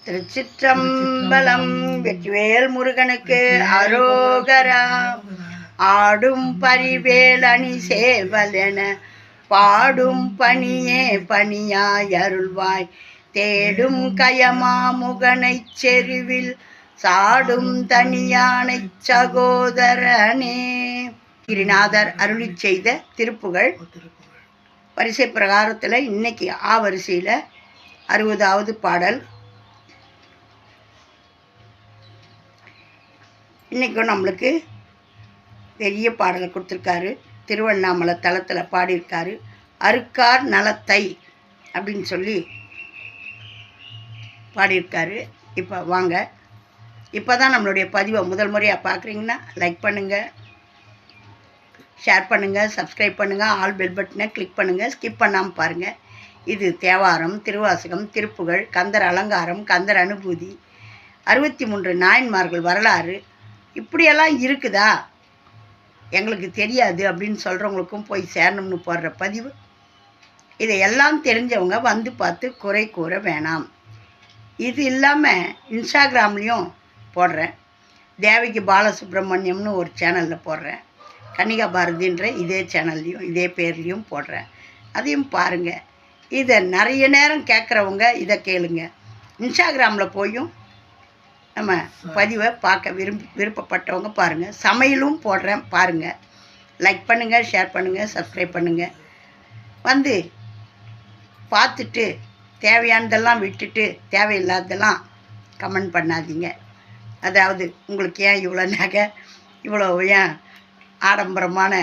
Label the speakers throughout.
Speaker 1: திருச்சிற்றம்பலம். வெற்றிவேல் முருகனுக்கு அரோகரா. ஆடும் பரிவேல் அணி சேவல் என பாடும் பணியே பணியாய் அருள்வாய். தேடும் கயமா முகனைச் செருவில் சாடும் தனியானை சகோதரனே. கிரிநாதர் அருளி செய்த திருப்புகழ் வரிசை பிரகாரத்தில் இன்னைக்கு வரிசையில் 60வது பாடல். இன்றைக்கும் நம்மளுக்கு பெரிய பாடலை கொடுத்துருக்காரு. திருவண்ணாமலை தளத்தில் பாடியிருக்காரு. அருக்கார் நலத்தை அப்படின்னு சொல்லி பாடியிருக்காரு. இப்போ வாங்க, இப்போ தான் நம்மளுடைய பதிவை முதல் முறையாக பார்க்குறீங்கன்னா லைக் பண்ணுங்கள், ஷேர் பண்ணுங்கள், சப்ஸ்கிரைப் பண்ணுங்கள், ஆல் பெல் பட்டனை கிளிக் பண்ணுங்கள், ஸ்கிப் பண்ணாமல் பாருங்கள். இது தேவாரம், திருவாசகம், திருப்புகழ், கந்தர் அலங்காரம், கந்தர் அனுபூதி, 63 நாயன்மார்கள் வரலாறு இப்படியெல்லாம் இருக்குதா, எங்களுக்கு தெரியாது அப்படின்னு சொல்கிறவங்களுக்கும் போய் சேரணும்னு போடுற பதிவு. இதையெல்லாம் தெரிஞ்சவங்க வந்து பார்த்து குறை கூற வேணாம். இது இல்லாமல் இன்ஸ்டாகிராம்லேயும் போடுறேன். தேவகி பாலசுப்ரமணியம்னு ஒரு சேனலில் போடுறேன். கன்னிகா பாரதின்ற இதே சேனல்லையும் இதே பேர்லேயும் போடுறேன். அதையும் பாருங்கள். இதை நிறைய நேரம் கேட்குறவங்க இதை கேளுங்க. இன்ஸ்டாகிராமில் போயும் நம்ம பதிவை பார்க்க விருப்பப்பட்டவங்க பாருங்கள். சமையலும் போடுறேன் பாருங்கள். லைக் பண்ணுங்கள், ஷேர் பண்ணுங்கள், சப்ஸ்கிரைப் பண்ணுங்கள். வந்து பார்த்துட்டு தேவையானதெல்லாம் விட்டுட்டு தேவையில்லாததெல்லாம் கமெண்ட் பண்ணாதீங்க. அதாவது உங்களுக்கு ஏன் இவ்வளோ நகை, இவ்வளோ ஏன் ஆடம்பரமான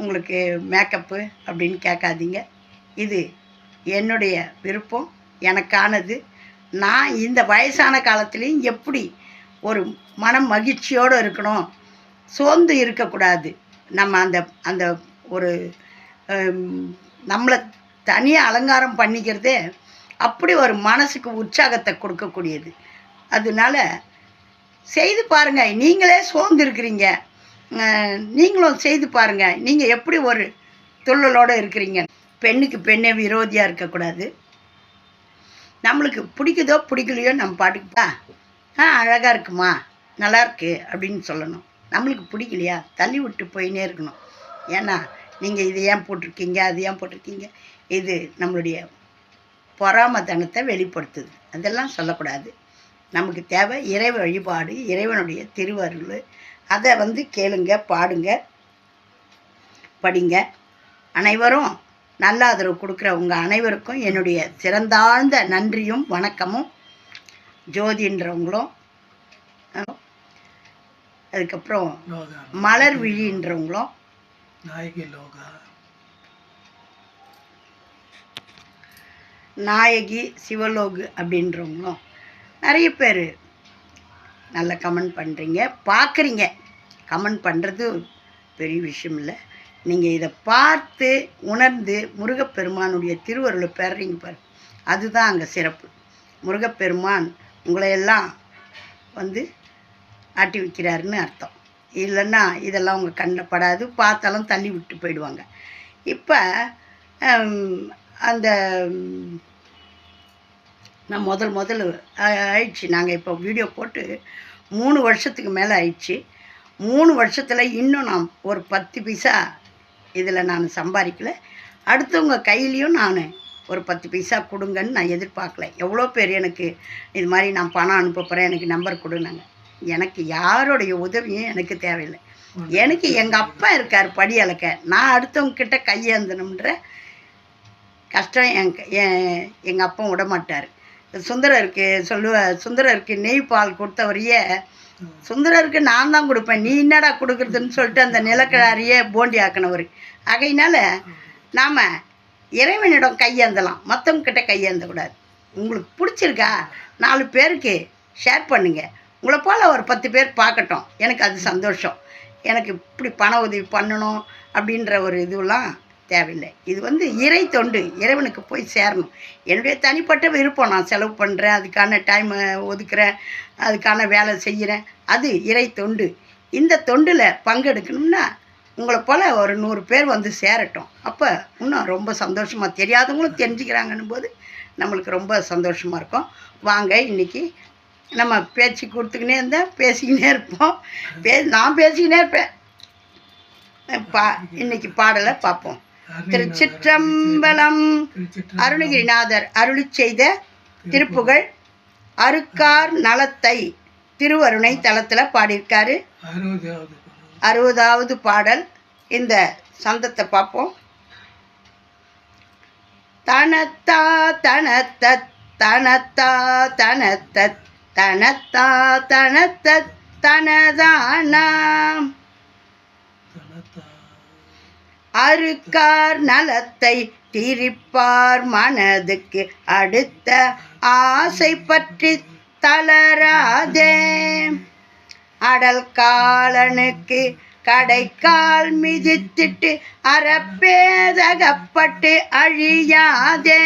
Speaker 1: உங்களுக்கு மேக்கப்பு அப்படின்னு கேட்காதீங்க. இது என்னுடைய விருப்பம், எனக்கானது. நான் இந்த வயசான காலத்துலேயும் எப்படி ஒரு மனம் மகிழ்ச்சியோடு இருக்கணும், சோர்ந்து இருக்கக்கூடாது. நம்ம அந்த அந்த ஒரு நம்மளை தனியாக அலங்காரம் பண்ணிக்கிறதே அப்படி ஒரு மனசுக்கு உற்சாகத்தை கொடுக்கக்கூடியது. அதனால செய்து பாருங்கள். நீங்களே சோர்ந்து இருக்கிறீங்க, நீங்களும் செய்து பாருங்கள். நீங்கள் எப்படி ஒரு துள்ளலோடு இருக்கிறீங்க. பெண்ணுக்கு பெண்ணே விரோதியாக இருக்கக்கூடாது. நம்மளுக்கு பிடிக்குதோ பிடிக்கலையோ நம்ம பாட்டுக்குப்பா அழகாக இருக்குமா, நல்லா இருக்கு அப்படின்னு சொல்லணும். நம்மளுக்கு பிடிக்கலையா தள்ளி விட்டு போயினே இருக்கணும். ஏன்னா நீங்கள் இது ஏன் போட்டிருக்கீங்க, அது ஏன் போட்டிருக்கீங்க, இது நம்மளுடைய பொறாமத்தனத்தை வெளிப்படுத்துது. அதெல்லாம் சொல்லக்கூடாது. நமக்கு தேவை இறை வழிபாடு, இறைவனுடைய திருவருள். அதை வந்து கேளுங்க, பாடுங்க, படிங்க. அனைவரும் நல்ல ஆதரவு கொடுக்குற உங்கள் அனைவருக்கும் என்னுடைய சிறந்தாழ்ந்த நன்றியும் வணக்கமும். ஜோதின்றவங்களும், அதுக்கப்புறம் மலர் விழின்றவங்களும், நாயகி சிவலோகு அப்படின்றவங்களும் நிறைய பேர் நல்ல கமெண்ட் பண்ணுறீங்க, பார்க்குறீங்க. கமெண்ட் பண்ணுறது பெரிய விஷயம் இல்லை. நீங்கள் இதை பார்த்து உணர்ந்து முருகப்பெருமானுடைய திருவருளை பெறுறீங்க பாரு, அதுதான் அங்கே சிறப்பு. முருகப்பெருமான் உங்களையெல்லாம் வந்து ஆட்டி வைக்கிறாருன்னு அர்த்தம். இல்லைன்னா இதெல்லாம் உங்கள் கண்ணில் படாது, பார்த்தாலும் தள்ளி விட்டு போயிடுவாங்க. இப்போ அந்த நான் முதல் ஆயிடுச்சு. நாங்கள் இப்போ வீடியோ போட்டு 3 வருஷத்துக்கு மேலே ஆயிடுச்சு. 3 வருஷத்தில் இன்னும் நான் ஒரு 10 பைசா இதில் நான் சம்பாதிக்கலை. அடுத்தவங்க கையிலையும் நான் ஒரு 10 பைசா கொடுங்கன்னு நான் எதிர்பார்க்கல. எவ்வளோ பேர் எனக்கு இது மாதிரி நான் பணம் அனுப்ப போகிறேன், எனக்கு நம்பர் கொடுனாங்க. எனக்கு யாருடைய உதவியும் எனக்கு தேவையில்லை. எனக்கு எங்கள் அப்பா இருக்கார் படி அளக்க. நான் அடுத்தவங்க கிட்ட கையேந்தணுன்ற கஷ்டம் எங்கள் அப்பா விட மாட்டார். சுந்தரருக்கு சுந்தரருக்கு நெய் பால் கொடுத்தவரையே சுந்தரருக்கு நான் தான் கொடுப்பேன், நீ என்னடா கொடுக்குறதுன்னு சொல்லிட்டு அந்த நிலக்கிழாரியே போண்டி ஆக்கினவர். ஆகையினால நாம் இறைவனிடம் கையேந்தலாம், மற்றவங்கிட்ட கையேந்தக்கூடாது. உங்களுக்கு பிடிச்சிருக்கா 4 பேருக்கு ஷேர் பண்ணுங்கள். உங்களை போல் ஒரு 10 பேர் பார்க்கட்டும், எனக்கு அது சந்தோஷம். எனக்கு இப்படி பண உதவி பண்ணணும் அப்படின்ற ஒரு இதுவெல்லாம் தேவையில்லை. இது வந்து இறை தொண்டு, இறைவனுக்கு போய் சேரணும். என்னுடைய தனிப்பட்ட விருப்பம், நான் செலவு பண்ணுறேன், அதுக்கான டைம் ஒதுக்குறேன், அதுக்கான வேலை செய்கிறேன், அது இறை தொண்டு. இந்த தொண்டில் பங்கெடுக்கணும்னா உங்களை போல் ஒரு 100 பேர் வந்து சேரட்டும். அப்போ இன்னும் ரொம்ப சந்தோஷமாக தெரியாதவங்களும் தெரிஞ்சுக்கிறாங்கன்னும் போது நம்மளுக்கு ரொம்ப சந்தோஷமாக இருக்கும். வாங்க இன்றைக்கி நம்ம பேச்சு கொடுத்துக்கினே இருந்தால் பேசிக்கினே இருப்போம். நான் பேசிக்கினே இருப்பேன். இன்னைக்கு பாடலை பார்ப்போம். திருச்சிற்றம்பலம். அருணகிரிநாதர் அருளி செய்த திருப்புகழ் அருக்கார் நலத்தை திருவருணை தலத்தில் பாடியிருக்காரு. 60வது பாடல். இந்த சந்தத்தை பார்ப்போம். தனத்தா தனத்த தனத்தா தனத்த தனத்தா தனத்த தனதானாம் அருக்கார் நலத்தை திரிப்பார் மனதுக்கு அடுத்த ஆசை பற்றி தளராதே அடல் காலனுக்கு கடைக்கால் மிதித்திட்டு அறப்பேதகப்பட்டு அழியாதே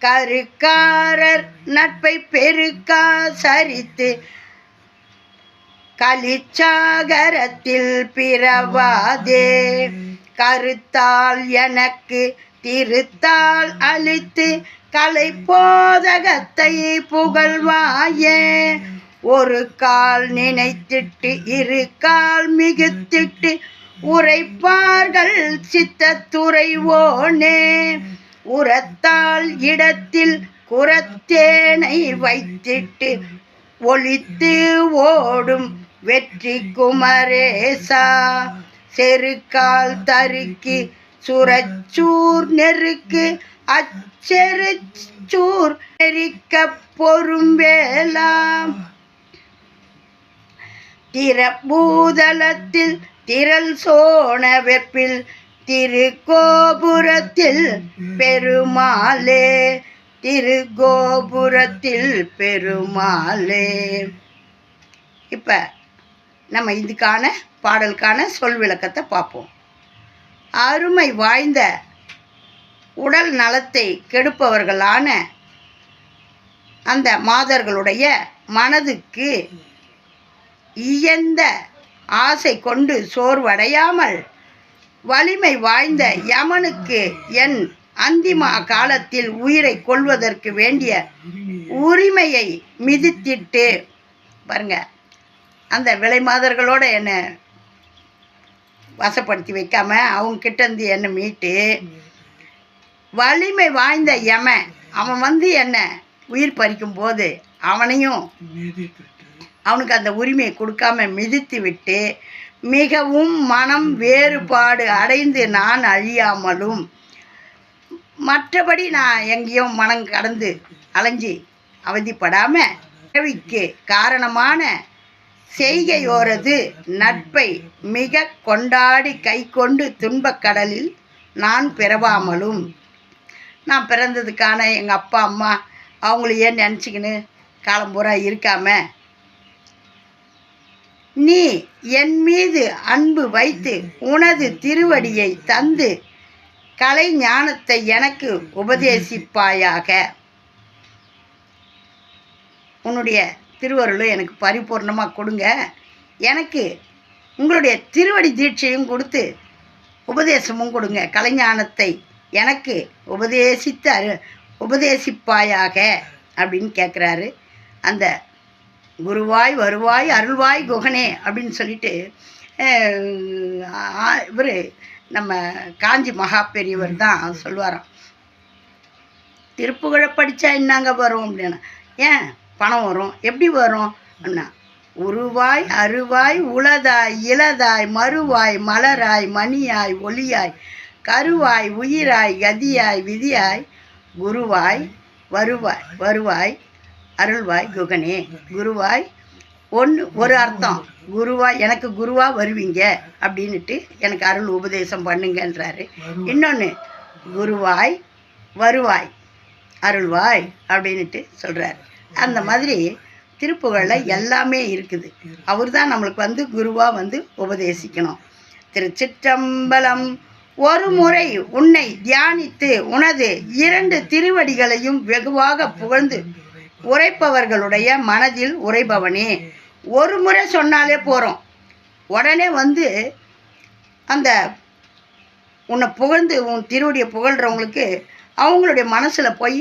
Speaker 1: கருக்காரர் நட்பை பெருக்கா சரித்து கலிச்சாகரத்தில் பிறவாதே கருத்தால் எனக்கு திருத்தால் அளித்து கலை போதகத்தை புகழ்வாயே ஒரு கால் நினைத்திட்டு இரு கால் மிகுத்திட்டு உரைப்பார்கள் சித்தத்துறைவோனே உரத்தால் இடத்தில் குரத்தேனை வைத்திட்டு ஒளித்து ஓடும் வெற்றி குமரேசா செருக்கால் தருக்கி சுரச்சூர் நெருக்கு அச்செருச்சூர் நெருக்க பொறும்பேலாம் திறபூதலத்தில் திரள் சோன வெப்பில் திருக்கோபுரத்தில் பெருமாளே திருக்கோபுரத்தில் பெருமாளே. இப்போ நம்ம இதுக்கான பாடலுக்கான சொல் விளக்கத்தை பார்ப்போம். அருமை வாய்ந்த உடல் நலத்தை கெடுப்பவர்களான அந்த மாதர்களுடைய மனதுக்கு இயந்த ஆசை கொண்டு சோர்வடையாமல் வலிமை வாய்ந்த யமனுக்கு என் அந்திம காலத்தில் உயிரை கொள்வதற்கு வேண்டிய உரிமையை மிதித்திட்டு பாருங்க, அந்த விலை மாதர்களோட என்னை வசப்படுத்தி வைக்காம அவங்க கிட்டேருந்து என்னை மீட்டு வலிமை வாய்ந்த யமன் அவன் என்னை உயிர் பறிக்கும் போது அவனையும் அவனுக்கு அந்த உரிமையை கொடுக்காம மிதித்து விட்டு மிகவும் மனம் வேறுபாடு அடைந்து நான் அழியாமலும் மற்றபடி நான் எங்கேயும் மனம் கடந்து அலைஞ்சி அவதிப்படாமல் பிறவிக்கு காரணமான செய்கையோரது நட்பை மிக கொண்டாடி கை கொண்டு துன்பக்கடலில் நான் பிறவாமலும் நான் பிறந்ததுக்கான எங்கள் அப்பா அம்மா அவங்களையே நினச்சிக்கின்னு காலம்பூரா இருக்காம நீ என் மீது அன்பு வைத்து உனது திருவடியை தந்து கலை ஞானத்தை எனக்கு உபதேசிப்பாயாக. உன்னுடைய திருவருளும் எனக்கு பரிபூர்ணமாக கொடுங்க. எனக்கு உங்களுடைய திருவடி தீட்சையும் கொடுத்து உபதேசமும் கொடுங்க. கலைஞானத்தை எனக்கு உபதேசிப்பாயாக அப்படின்னு கேட்குறாரு. அந்த குருவாய் வருவாய் அருள்வாய் குகனே அப்படின்னு சொல்லிட்டு இவர் நம்ம காஞ்சி மகா பெரியவர் தான் சொல்லுவாராம். திருப்புகழை படித்தா என்னங்க வரும் அப்படின்னா, ஏன் பணம் வரும், எப்படி வரும் அப்படின்னா, உருவாய் அருவாய் உளதாய் இளதாய் மறுவாய் மலராய் மணியாய் ஒளியாய் கருவாய் உயிராய் கதியாய் விதியாய் குருவாய் வருவாய் அருள்வாய் குகனே. குருவாய் ஒரு அர்த்தம், குருவாய் எனக்கு குருவா வருவீங்க அப்படின்ட்டு எனக்கு அருள் உபதேசம் பண்ணுங்கன்றாரு. இன்னொன்று குருவாய் வருவாய் அருள்வாய் அப்படின்ட்டு சொல்கிறார். அந்த மாதிரி திருப்புகழில் எல்லாமே இருக்குது. அவர் தான் நம்மளுக்கு குருவாக உபதேசிக்கணும். திருச்சிற்றம்பலம். ஒரு முறை உன்னை தியானித்து உனது 2 திருவடிகளையும் வெகுவாக புகழ்ந்து உரைப்பவர்களுடைய மனதில் உரைபவனே. ஒரு முறை சொன்னாலே போகிறோம், உடனே அந்த உன்னை புகழ்ந்து உன் திருவடியை புகழ்கிறவங்களுக்கு அவங்களுடைய மனசில் போய்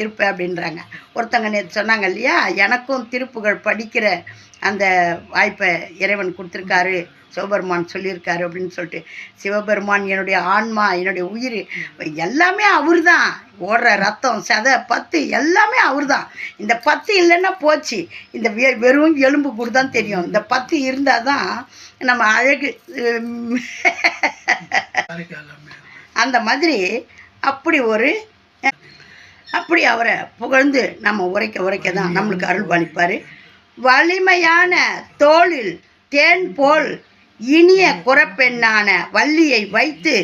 Speaker 1: இருப்பேன் அப்படின்றாங்க. ஒருத்தங்க நேற்று சொன்னாங்க இல்லையா, எனக்கும் திருப்புகழ் படிக்கிற அந்த வாய்ப்பை இறைவன் கொடுத்துருக்காரு, சிவபெருமான் சொல்லியிருக்காரு அப்படின்னு சொல்லிட்டு. சிவபெருமான் என்னுடைய ஆன்மா, என்னுடைய உயிர், எல்லாமே அவர் தான். ஓடுற ரத்தம், சதை, பத்து எல்லாமே அவர் தான். இந்த பத்து இல்லைன்னா போச்சு, இந்த வெறும் எலும்பு கூட தான் தெரியும். இந்த பத்து இருந்தால் தான் நம்ம அழகு. அந்த மாதிரி அப்படி அவரை புகழ்ந்து நம்ம உரைக்க தான் நம்மளுக்கு அருள் பாலிப்பார். வலிமையான தோளில் தேன் போல் இனிய குறப்பெண்ணான வள்ளியை வைத்து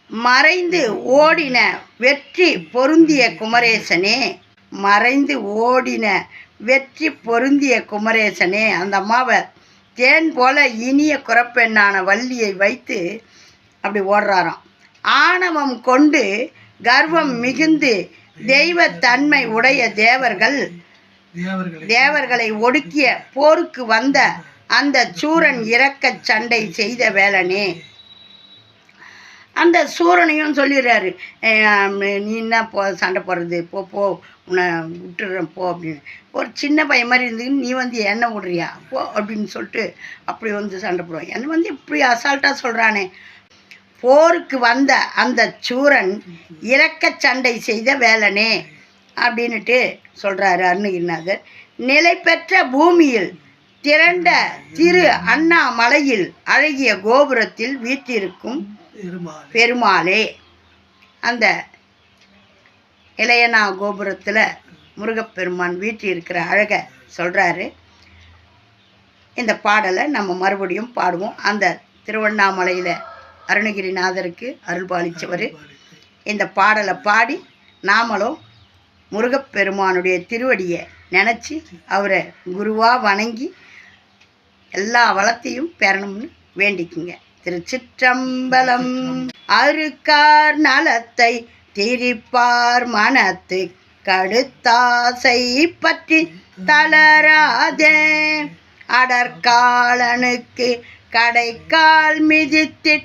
Speaker 1: மறைந்து ஓடின வெற்றி பொருந்திய குமரேசனே, மறைந்து ஓடின வெற்றி பொருந்திய குமரேசனே. அந்த அம்மாவை தேன் போல இனிய குறப்பெண்ணான வள்ளியை வைத்து அப்படி ஓடுறாராம். ஆணவம் கொண்டு கர்வம் மிகுந்து தெய்வத்தன்மை உடைய தேவர்களை ஒடுக்கிய போருக்கு வந்த அந்த சூரன் இறக்க சண்டை செய்த வேலனே. அந்த சூரனையும் சொல்லிடுறாரு, நீ என்ன சண்டை போடுறது, போ உன்னை விட்டுடுறேன் போ அப்படின்னு. ஒரு சின்ன பையன் மாதிரி இருந்துன்னு நீ என்ன விடுறியா போ அப்படின்னு சொல்லிட்டு அப்படி சண்டை போடுவான். என்னை இப்படி அசால்ட்டாக சொல்கிறானே. போருக்கு வந்த அந்த சூரன் இறக்க சண்டை செய்த வேலனே அப்படின்னுட்டு சொல்கிறாரு அருணகிரிநாதர். நிலை பெற்ற பூமியில் திரண்ட திரு அண்ணாமலையில் அழகிய கோபுரத்தில் வீற்றிருக்கும் பெருமாளே. அந்த இளையனா கோபுரத்தில் முருகப்பெருமான் வீட்டு இருக்கிற அழகை சொல்கிறாரு. இந்த பாடலை நம்ம மறுபடியும் பாடுவோம். அந்த திருவண்ணாமலையில் அருணகிரிநாதருக்கு அருள் பாலித்தவர். இந்த பாடலை பாடி நாமளும் முருகப்பெருமானுடைய திருவடியை நினச்சி அவரை குருவாக வணங்கி எல்லா வளத்தையும் பெறணும்னு வேண்டிக்குங்க. திருச்சிற்றம்பலம். அருக்கார் நலத்தை திரிப்பார் மனத்து கடுத்தாசை பற்றி தளராதே, அடற்காலனுக்கு கடைக்கால் மிதித்து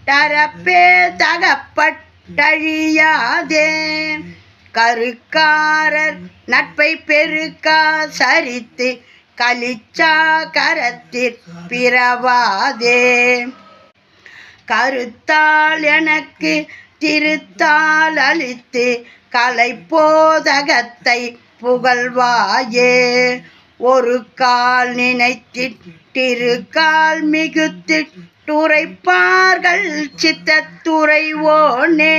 Speaker 1: டரப்பே தகப்பட்டழியாதே, கருக்காரர் நட்பை பெருக்கா சரித்து கலிச்சா கரத்திற் பிறவாதே, கருத்தால் எனக்கு திருத்தால் அளித்து கலைப்போதகத்தை புகழ்வாயே, ஒரு கால் நினைத்திருக்கால் மிகுத்து துரைப்பார்கள் சித்தத்துறைவோனே,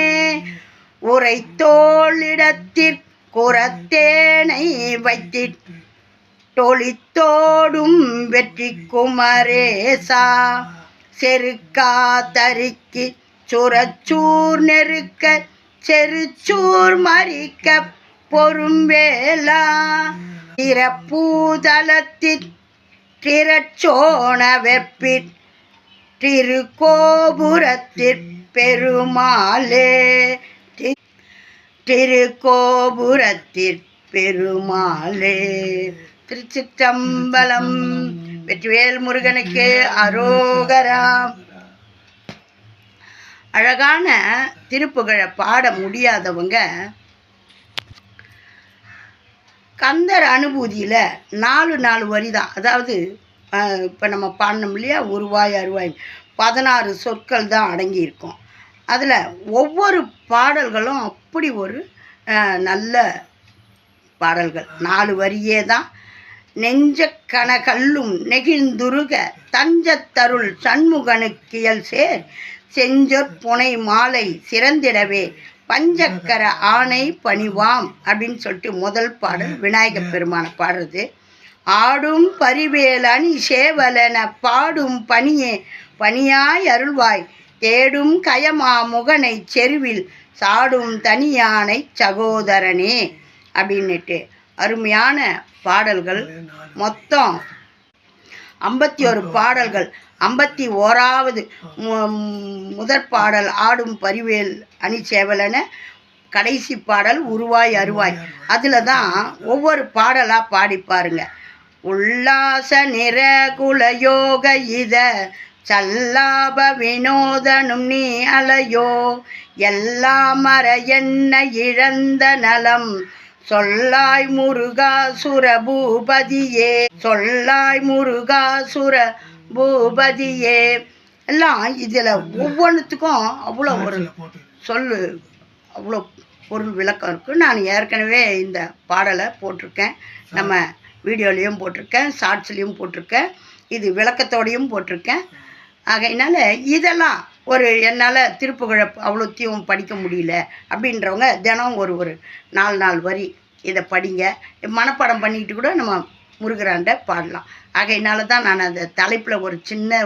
Speaker 1: உரைத்தோளிடத்திற்குறத்தேனை வைத்திட் தொழித்தோடும் வெற்றி குமரேசா, செருக்கா தரிக்கு சுரச்சூர் நெருக்க செருச்சூர் மறிக்க பொறும்பேலா, திறப்பூதலத்திற் திரச்சோண வெற்பிற் திருக்கோபுரத்திற் பெருமாளே, திருக்கோபுரத்திற் பெருமாளே. திருச்சிற்றம்பலம். வெற்றிவேல் முருகனுக்கு அரோகரா. அழகான திருப்புகழை பாட முடியாதவங்க கந்தர் அனுபூதியில் 4 வரி தான். அதாவது இப்போ நம்ம பாடணும் இல்லையா, உருவாய் அருவாய் 16 சொற்கள் தான் அடங்கியிருக்கும். அதில் ஒவ்வொரு பாடல்களும் அப்படி ஒரு நல்ல பாடல்கள். 4 வரியே தான். நெஞ்ச கனகல்லும் நெகிழ்ந்துருக தஞ்சத்தருள் சண்முகனுக்கியல் சேர் செஞ்சொற்புனை மாலை சிறந்திடவே பஞ்சக்கர ஆணை பணிவாம் அப்படின்னு சொல்லிட்டு முதல் பாடல் விநாயகப் பெருமானை பாடுறது. ஆடும் பரிவேலணி சேவலன பாடும் பணியே பணியாய் அருள்வாய் தேடும் கயமா முகனை செருவில் சாடும் தனியானை சகோதரனே அப்படின்னுட்டு அருமையான பாடல்கள். மொத்தம் 51 பாடல்கள். 51வது முதற் பாடல் ஆடும் பரிவேல் அணி சேவலன, கடைசி பாடல் உருவாய் அருவாய். அதில் தான் ஒவ்வொரு பாடலாக பாடி பாருங்க. உல்லாச நிற குலயோக இத சல்லாப வினோதனும் நீ அலையோ எல்லா மர என்ன இழந்த நலம் சொல்லாய் முருகாசுர பூபதியே சொல்லாய் முருகாசுர பூபதியே. எல்லாம் இதில் ஒவ்வொன்றுத்துக்கும் அவ்வளோ ஒரு சொல்லு அவ்வளோ பொருள் விளக்கம் இருக்குது. நான் ஏற்கனவே இந்த பாடலை போட்டிருக்கேன், நம்ம வீடியோலேயும் போட்டிருக்கேன், ஷார்ட்ஸ்லேயும் போட்டிருக்கேன், இது விளக்கத்தோடையும் போட்டிருக்கேன். ஆகையினால இதெல்லாம் ஒரு என்னால் திருப்புகழை அவ்வளோத்தையும் படிக்க முடியல அப்படின்றவங்க தினம் ஒரு 4 வரி இதை படிங்க, மனப்பாடம் பண்ணிக்கிட்டு கூட நம்ம முருகராண்ட பாடலாம். ஆகையினால தான் நான் அந்த தலைப்பில் ஒரு சின்ன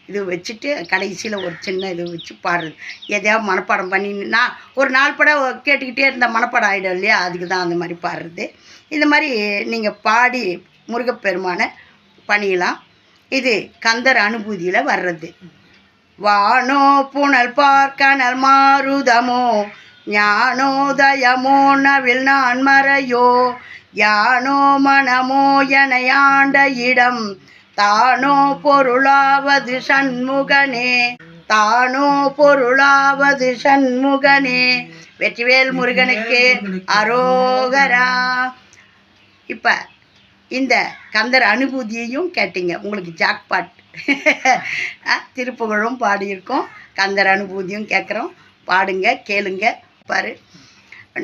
Speaker 1: இது வச்சுட்டு கடைசியில் ஒரு சின்ன இது வச்சு பாடுறது. எதையாவது மனப்பாடம் பண்ணி நான் ஒரு 4 படம் கேட்டுக்கிட்டே இருந்தால் மனப்பாடம் ஆகிடும் இல்லையா, அதுக்கு தான் அந்த மாதிரி பாடுறது. இந்த மாதிரி நீங்கள் பாடி முருகப்பெருமானை பண்ணிக்கலாம். இது கந்தர் அனுபூதியில் வர்றது. வானோ புனல் பார்க்கனல் மாருதமோ ஞானோதயமோ நவில் நான் மறையோ யானோ மனமோ எனையாண்ட இடம் தானோ பொருளாவது சண்முகனே தானோ பொருளாவது சண்முகனே. வெற்றிவேல் முருகனுக்கு அரோகரா. இப்போ இந்த கந்தர் அனுபூதியையும் கேட்டீங்க, உங்களுக்கு ஜாக்பாட். திருப்புகழும் பாடியிருக்கோம், கந்தர் அனுபூதியும் கேட்குறோம். பாடுங்க, கேளுங்க. பாரு,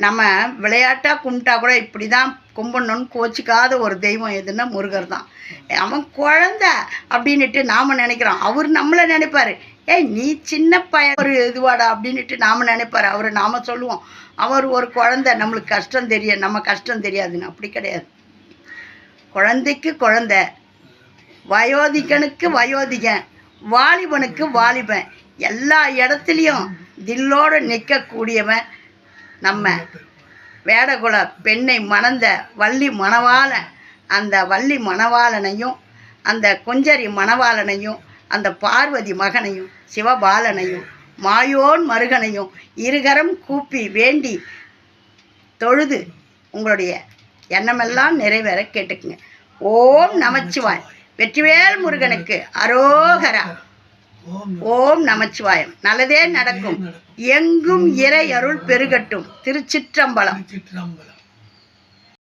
Speaker 1: நம்ம விளையாட்டாக கும்பிட்டா கூட இப்படி தான் கும்பிடணும்னு கோச்சிக்காத ஒரு தெய்வம் எதுன்னா முருகர் தான். அவன் குழந்த அப்படின்ட்டு நாம் நினைக்கிறோம், அவர் நம்மளை நினைப்பார், ஏய் நீ சின்ன பையன் ஒரு இதுவாடா அப்படின்ட்டு நாம் நினைப்பார். அவர் நாம் சொல்லுவோம் அவர் ஒரு குழந்தை, நம்மளுக்கு கஷ்டம் தெரியும், நம்ம கஷ்டம் தெரியாதுன்னு. அப்படி கிடையாது. குழந்தைக்கு குழந்தை, வயோதிகனுக்கு வயோதிகன், வாலிபனுக்கு வாலிபன், எல்லா இடத்துலையும் தில்லோடு நிற்கக்கூடியவன் நம்ம வேடகுல பெண்ணை மணந்த வள்ளி மணவாளன். அந்த வள்ளி மணவாளனையும் அந்த கொஞ்சரி மணவாளனையும் அந்த பார்வதி மகனையும் சிவபாலனையும் மாயோன் மருகனையும் இருகரம் கூப்பி வேண்டி தொழுது உங்களுடைய எண்ணமெல்லாம் நிறைவேற கேட்டுக்குங்க. ஓம் நமச்சிவாய். வெற்றிவேல் முருகனுக்கு அரோகரா. ஓம் நமச்சிவாயம். நல்லதே நடக்கும். எங்கும் இறை அருள் பெருகட்டும். திருச்சிற்றம்பலம்.